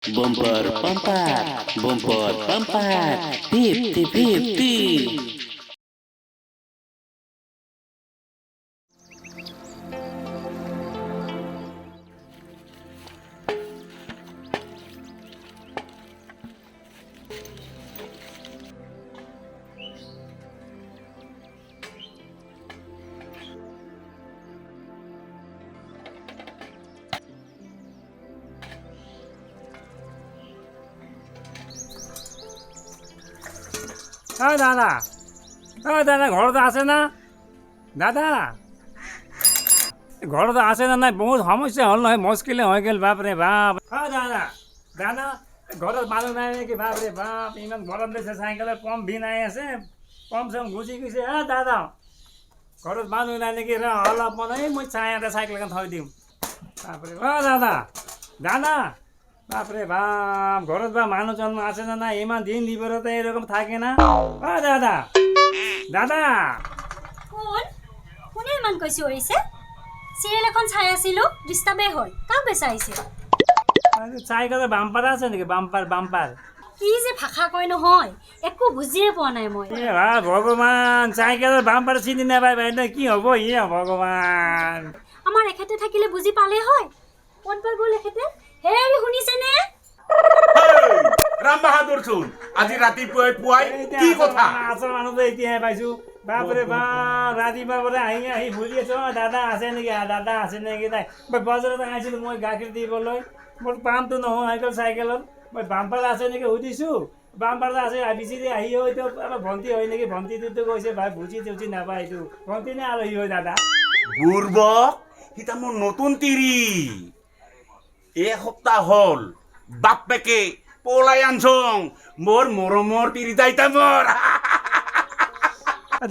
Bumper Pampat, Bumper Pampat, 50-50. দাদা দাদা ঘৰত আছে না দাদা ঘৰত আছে না নাই বহুত সমস্যা হ'ল নহয় মুস্কিলে হৈ গ'ল বাপৰে বাপ দাদা দাদা ঘৰত মানুহ নাই নেকি বাপৰে বাপ ইমান গৰম দিছে চাইকেলৰ পাম্প ভিনাই আছে পাম্প চাম্প গুচি গৈছে দাদা ঘৰত মানুহ নাই নেকি ৰ অলপ মানে মই চাই এটা চাইকেলখন থৈ দিম বাপৰে দাদা দাদা বাপৰে বাপ ঘৰত বা মানুহ জন্ম আছে না নাই ইমান দিন দিবৰতে এৰকম থাকে না দাদা দাদা কোনে ইমান কৈছে ওৰিছে চিৰিয়েল এখন চাই আছিলো ডিষ্টাৰ্বে হ'ল কাক বেচাইছে চাইকেলৰ বাম্পাৰ আছে নেকি বাম্পাৰ বাম্পাৰ কি যে ভাষা কয় নহয় একো বুজিয়ে পোৱা নাই মই ভগৱান চাইকেলৰ বাম্পাৰ চিনি নাপাই বাইদেউ কি হ'ব ভগৱান আমাৰ এখেতে থাকিলে বুজি পালে হয় কোনবাৰ গ'ল এখেতে হেৰি শুনিছেনে ৰাম বাহাদুৰ চোন আজি ৰাতিপুৱাই পুৱাই কি কথা আচল মানুহটো এতিয়াহে পাইছো বাপৰে বাপ ৰাতিপুৱা পৰা আহি ভুলি আছো দাদা আছে নেকি দাদা আছে নেকি তাই মই বজাৰত আহিছিলো মই গাখীৰ দিবলৈ মোৰ পাম্পটো নহয় হৈ গ'ল চাইকেলত মই বাম্পাৰ আছে নেকি সুধিছোঁ বাম্পাৰ আছে বিচিৰি আহি হয়তো আমাৰ ভণ্টি হয় নেকি ভণ্টিটোতো কৈছে ভাই বুজি চুজি নাপায় এইটো ভণ্টি নে আলহী হয় দাদা বুৰ্বক সিতা মোৰ নতুন তিৰি এসপ্তাহ হ'ল বাপেকে পলাই আনছং মোৰ মৰমৰ তিৰি দাইতা মোৰ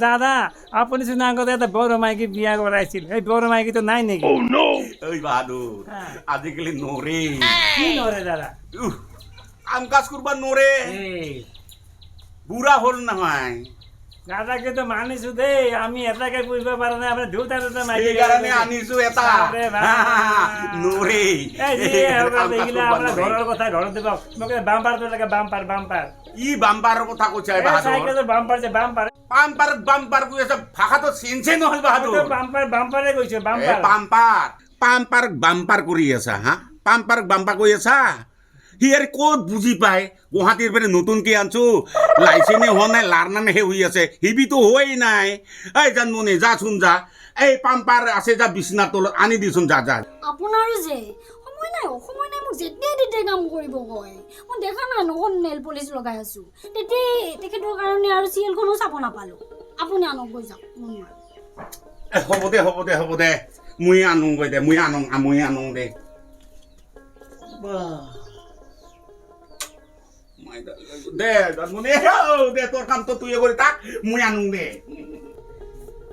দাদা আপুনি চোন আগতে এটা বড়ো মাইকী বিয়া কৰাইছিল এই বড়ো মাইকীটো নাই নেকি ঐ বাহাদুৰ আজিকালি নৰে কি নৰে দাদা কাম কাজ কৰবা নৰে বুঢ়া হ'ল নহয় দাদাকে তো মানিছো দেই আমি এটাকে পুহিব পৰা নাই আপোনাৰ দুটা দুটা মাইকী সেইকাৰণে আনিছো এটা নৰে আপোনাৰ ঘৰৰ কথা ঘৰত দিব মোক বাম্পাৰটো লাগে বাম্পাৰ বাম্পাৰ ই বাম্পাৰৰ কথা কৈছা বাহাদুৰ চাইকেলৰ বাম্পাৰ যে বাম্পাৰ পাম্পাৰ বাম্পাৰ কৈ আছে ভাষাটো চেঞ্জে নহ'ল বাহাদুৰ বাম্পাৰ বাম্পাৰে কৈছে বাম্পাৰ পাম্পাৰ পাম্পাৰ বাম্পাৰ কৰি আছা হা পাম্পাৰ বাম্পাৰ কৈ আছা সি আৰু ক'ত বুজি পায় গুৱাহাটীৰ পৰা নতুনকৈ আনছো লাইচেন্সে হোৱা নাই লাৰ্ণানহে হৈ আছে সিবিতো হোৱাই নাই এই জানমনি যাচোন যা এই পাম্পাৰ আছে যা বিচনাৰ তলত আনি দিচোন যা যা আপোনাৰো যে সময় নাই মোক যেতিয়াই তেতিয়াই কাম কৰিব কয় মই দেখা নাই নহয় নেল পলিচ লগাই আছো তেতিয়াই তেখেতৰ কাৰণে আৰু চিৰিয়েলখনো চাব নাপালো আপুনি আনক গৈ যাওক হ'ব দে মই আনোগৈ দে মই আনো দে দে জানমনি দে তোৰ কামটো তুই কৰি তাক মই আনো দে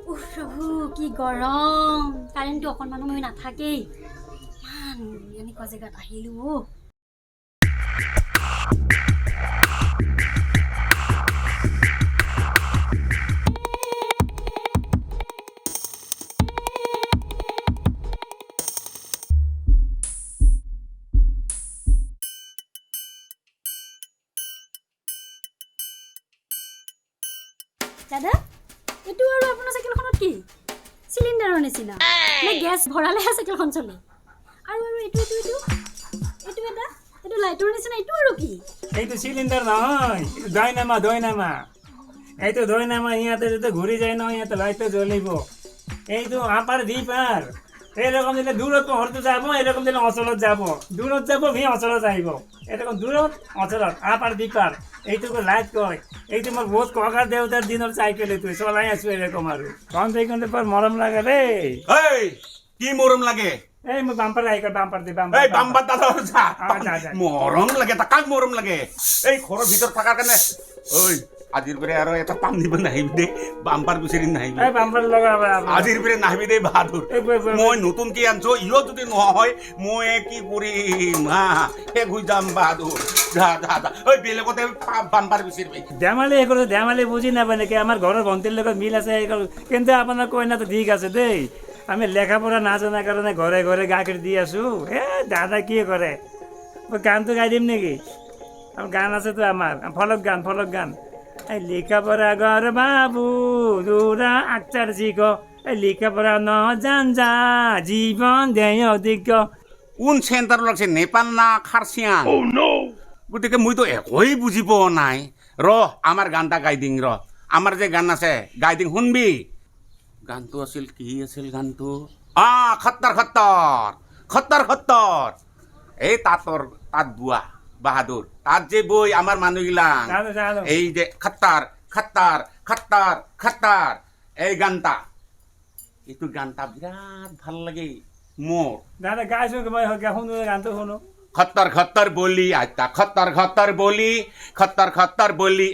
প্ৰভু কি গৰম কাৰেণ্টটো অকণমান সময় নাথাকেই ইমান এনেকুৱা জেগাত আহিলো দাদা এইটো আৰু আপোনাৰ চাইকেলখনত কি চিলিণ্ডাৰৰ নিচিনা নে গেছ ভৰালেহে চাইকেলখন চলে আৰু এইটো এটা এইটো লাইটৰ নিচিনা এইটো আৰু কি এইটো চিলিণ্ডাৰ নহয় এইটো দৈনামা এইটো দৈনামা ইয়াতে যদি ঘূৰি যায় নহয় ইয়াতে লাইটটো জ্বলিব এইটো আপাৰ দ্বীপাৰ এরকম দিলে দূরত্ব হরতে যাব এরকম দিলে অচলত যাব দূরত যাব ভি অচলত আহিব এরকম দূরত অচলত আপার দিপার এইটুকু লাইট কয় এইটো মোৰ বহুত ককাৰ দেউতাৰ দিনৰ চাইকেল এইটো চলাই আছো এৰকম আৰু কম পৰ মৰম লাগে ৰে এই কি মৰম লাগে এই মই বাম্পাৰ বাম্পাৰ দি এই বাম্পাৰ দাদা যা যা মৰম লাগে তাক মৰম লাগে এই ঘৰৰ ভিতৰত থকাৰ কাৰণে ঐ আজিৰ পৰা আৰু এটা পাম দিব নাহিবি দে বাম্পাৰ বিচাৰি নাহিবি এই বাম্পাৰ লগাবা আজিৰ পৰা নাহিবি দে বাহাদুৰ মই নতুনকৈ আনছো ইও যদি নহয় মই কি কৰিম হা শেষ হৈ যাম বাহাদুৰ যা ঐ বেলেগতে বাম্পাৰ বিচাৰিবি ধেমালি বুজি নাপায় নেকি আমাৰ ঘৰৰ ভণ্টিৰ লগত মিল আছে কিন্তু আপোনাৰ কইনাটো ঠিক আছে দেই আমি লেখাপঢ়া নাজানাৰ কাৰণে ঘৰে ঘৰে গাখীৰ দি আছো দাদা কি কৰে মই গানটো গাই দিম নেকি গান আছেতো আমাৰ ফলক গান এই লেখাপঢ়া ঘৰ বাবু দৌৰা আক্তাৰ জিক এই লেখাপঢ়া নজানজা জীৱন দেয় অধিক কোন চেণ্টাৰ লাগছে নেপাল না খাৰচিয়ান গতিকে মইতো একোৱেই বুজি পোৱা নাই ৰ আমাৰ গান এটা গাই দিম ৰ আমাৰ যে গান আছে গাই দিম শুনবি গানটো আছিল কি আছিল গানটো খত্তৰ এই তাঁত বোৱা বাহাদুৰ তাত যে বৈ আমাৰ মানুহগিলাক জানো এই যে খত্তাৰ এই গানটা এইটো গানটা বিৰাট ভাল লাগে মোৰ দাদা গাইছো মই শুনো গানটো শুনো खत्तर बोली आयता खत्तर बोली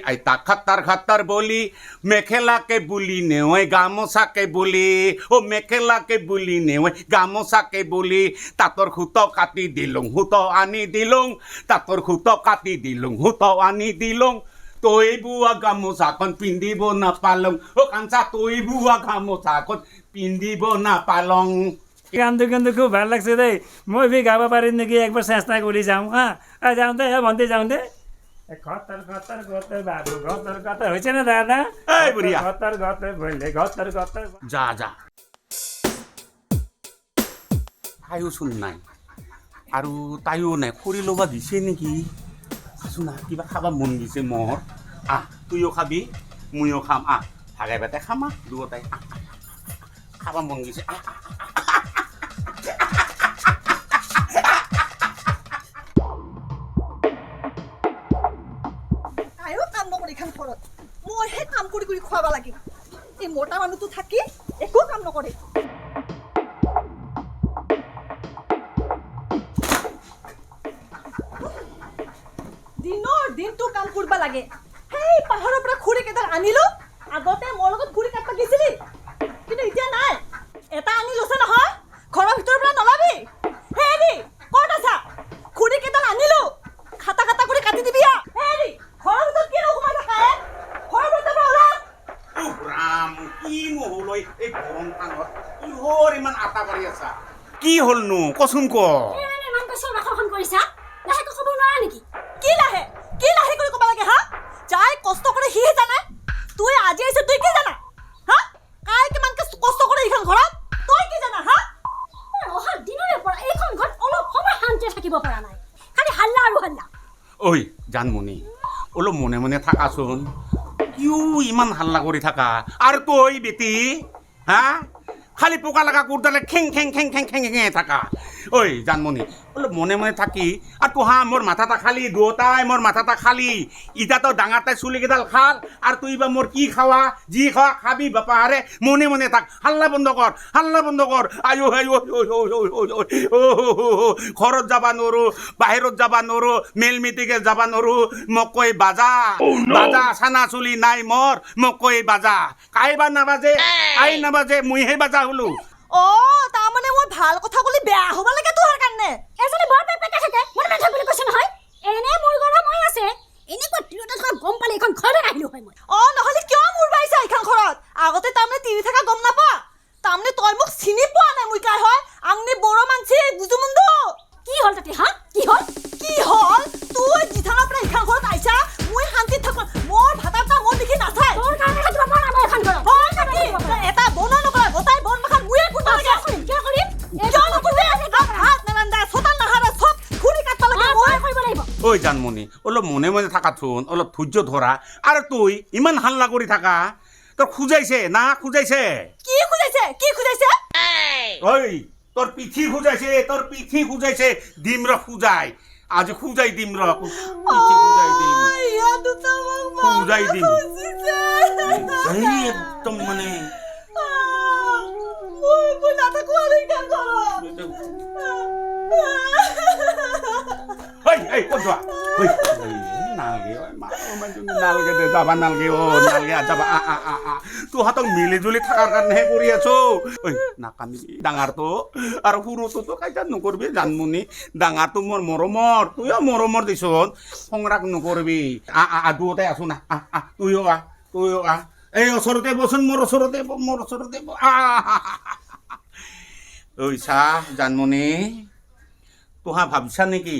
आयता खत्तर बोली मेखेला के बुली नेवे गामोसा के बुली ओ मेखेला के बुली नेवे गामोसा के बुली तातर खुत काटी दिलुं हुत आनी दिलुं तातर खुत काटी दिलुं हुत आनी दिलुं तोय बुआ गामोसाखन पिंधिब नापालং ओ कांचा तोय बुआ गामोसाखन पिंधिब नापालং গানটো কিন্তু খুব ভাল লাগছে দেই মই বি গাব পাৰিম নেকি একবাৰ চেষ্টা কৰি যাওঁ যাওঁ দে ভণ্টি যাওঁ দে খত্তৰ বাবু খত্তৰ হৈছে নে দাদা খত্তৰ বলে খত্তৰ যা তাইও চোন নাই আৰু তাইও নাই খৰি ল'ব দিছে নেকি চোন কিবা খাব মন দিছে মোৰ তুইও খাবি ময়ো খাম ভাগে ভাগে খাম দুয়োটাই খাব মন দিছে মইহে কাম কৰি খুৱাব লাগে এই মোটা মানুহটো থাকি একো কাম নকৰে দিনটো কাম কৰিব লাগে সেই পাহাৰৰ পৰা খুৰি কেইডাল আনিলো আগতে মোৰ লগত খুৰি কাটবা গৈছিলি কিন্তু এতিয়া নাই এটা আনি লৈছে নহয় ঘৰৰ ভিতৰৰ পৰা নলাবি হেৰি ক'ত আছা খুৰি কেইডাল আনিলো খাটা কৰি কাটি দিবি হেৰি ঘৰৰ ভিতৰত কি সোমাই থাকা ঘৰৰ ভিতৰৰ পৰা ওলা ৰাম কি নহ'ল এই গৰম কালত কিহৰ ইমান আটা পাৰি আছা কি হ'লনো কচোন ক ইমান কৈছো ৰাখন কৰিছা লাহেকৈ ক'ব নোৱাৰা নেকি কি লাহে কৰি ক'ব লাগে যাই কষ্ট কৰে সিহে জানে তুই আজি আহিছে তুই কি জানা কাই কিমানকে কষ্ট কৰে এইখন ঘৰত তই কি জানা অহা দিনৰে পৰা এইখন ঘৰত অলপ সময় শান্তিৰে থাকিব পৰা নাই খালি হাল্লা আৰু হাল্লা ঐ জানমণি অলপ মনে মনে থাকাচোন কিয় ইমান হাল্লা কৰি থাকা আৰু তই বেটি খালি পোকা লগা কুৰ্তালে খেং থাকা ঐ জানমণি অলপ মনে মনে থাকি আৰু তোহা মোৰ মাথাটা খালি দুয়োটাই মোৰ মাথাটা খালি ইটাতো ডাঙৰটাই চুলিকেইডাল খাল আৰু তুই বা মোৰ কি খাৱা যি খাৱা খাবি বাপাহাৰে মনে মনে থাক হাল্লা বন্ধ কৰ আয়ো ঘৰত যাব নোৱাৰো বাহিৰত যাব নোৱাৰো মেল মিটিঙে যাব নোৱাৰো মোক কৈ বাজা চানা চুলি নাই মোৰ মোক কৈ বাজা কাইবা নাবাজে নাবাজে মইহে বাজা হলো তাৰমানে মই ভাল কথা কলি বেয়া হ'ব লাগে তোহাৰ কাৰণে এজনী বৰ পেপেকে থাকে মনে মনে থাক বুলি কৈছে নহয় এনে মোৰ গৰম হৈ আছে এনেকুৱা তিৰোতা থকা গম পালে এইখন ঘৰতে নাহিলো হয় মই নহ'লে কিয় মোৰ বাইছা এইখন ঘৰত আগতে তাৰমানে তিৰি থকা গম নাপা তাৰমানে তই মোক চিনি পোৱা নাই মই কাই হয় আংনি বড়ো মানছি গুজুমুন্দু কি হ'ল তাতে কি হ'ল তুই জিথানৰ পৰা এইখন ঘৰত আহিছা মই শান্তিত থাক মোৰ ভাতাটা মোৰ দেখি নাথাই তোৰ কাৰণে থাকিব পৰা নাই এইখন ঘৰত এটা বনা নকৰা গোটাই বন মাখান মুয়ে কুটা লাগে কিয় কৰিম কিয় নকৰিবি ভাত নাৰান্দা ছটান নাহাৰা সব খুৰি কাটবা লাগে মই কৰিব লাগিব ঐ জানমণি অলপ মনে মনে থাকাচোন অলপ ধৈৰ্য ধৰা আৰু তুই ইমান হাল্লা কৰি থাকা তোৰ খুজাইছে কি খুজাইছে ঐ তোৰ পিঠি খুজাইছে দিম ৰ খুজাই আজি খুজাই দিম ৰ পিঠি খুজাই দিম একদম মানে তোহাতক মিলি জুলি থকাৰ কাৰণেহে কৰি আছো ঐ নাকান্দিবি ডাঙৰটো আৰু সৰুটোতো কাইটা নকৰিবি জানমণি ডাঙৰটো মোৰ মৰমৰ তুইও মৰমৰ দিছোন সংৰাগ নকৰিবি দুয়োটাই আছো না তুইও আহ এই ওচৰতে বচোন মোৰ ওচৰতে ঐ চাহ জানমণি তোহা ভাবছা নেকি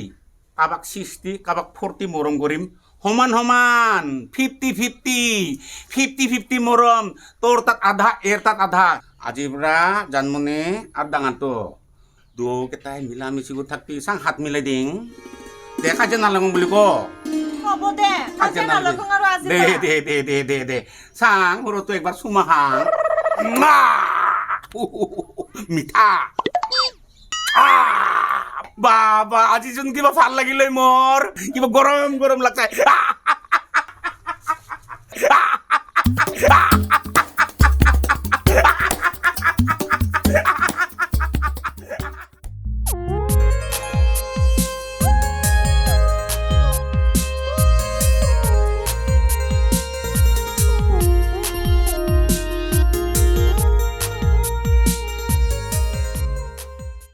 কাৰোবাক 60 কাৰোবাক 40 মৰম কৰিম সমান সমান 50-50 মৰম তোৰ তাত আধা এৰ তাত আধা আজিৰ পৰা জানমনে আৰু ডাঙৰটো দুয়োকেইটাই মিলা মিছি কৰি থাকবি চাং হাত মিলাই দিং দে কাজিয়া নালাগোং বুলি ক হ'ব দে কাজিয়া নালাগোং আৰু আজি দে দে দে দে দে দে চাং সৰুটো একবাৰ চুমা খাং মিঠা বাবা আজি চোন কিবা ভাল লাগিলে মোৰ কিবা গৰম গৰম লাগছে